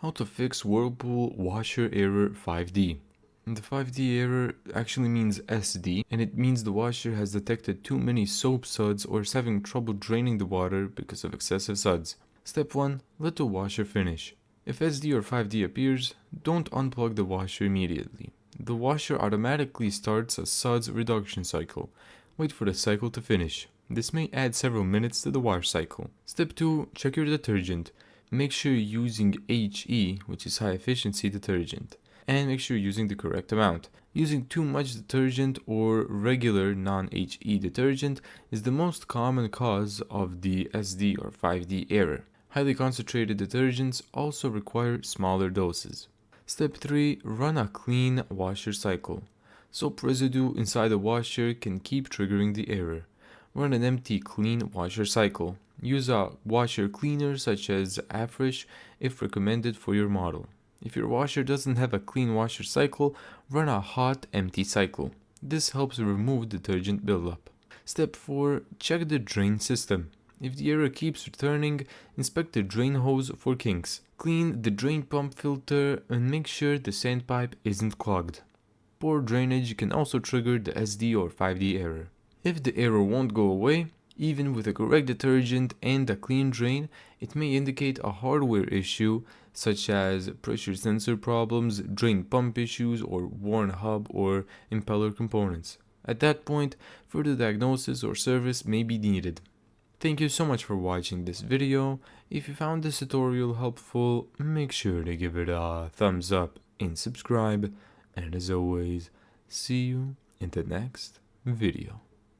How to fix Whirlpool washer error 5D. The 5D error actually means SD, and it means the washer has detected too many soap suds or is having trouble draining the water because of excessive suds. Step 1. Let the washer finish. If SD or 5D appears, don't unplug the washer immediately. The washer automatically starts a suds reduction cycle. Wait for the cycle to finish. This may add several minutes to the wash cycle. Step 2. Check your detergent. Make sure you're using HE, which is high efficiency detergent, and make sure you're using the correct amount. Using too much detergent or regular non-HE detergent is the most common cause of the SD or 5D error. Highly concentrated detergents also require smaller doses. Step 3. Run a clean washer cycle. Soap residue inside the washer can keep triggering the error. Run an empty clean washer cycle. Use a washer cleaner such as Afresh if recommended for your model. If your washer doesn't have a clean washer cycle, run a hot empty cycle. This helps remove detergent buildup. Step 4. Check the drain system. If the error keeps returning, inspect the drain hose for kinks. Clean the drain pump filter and make sure the sandpipe isn't clogged. Poor drainage can also trigger the SD or 5D error. If the error won't go away, even with a correct detergent and a clean drain, it may indicate a hardware issue such as pressure sensor problems, drain pump issues, or worn hub or impeller components. At that point, further diagnosis or service may be needed. Thank you so much for watching this video. If you found this tutorial helpful, make sure to give it a thumbs up and subscribe. And as always, see you in the next video.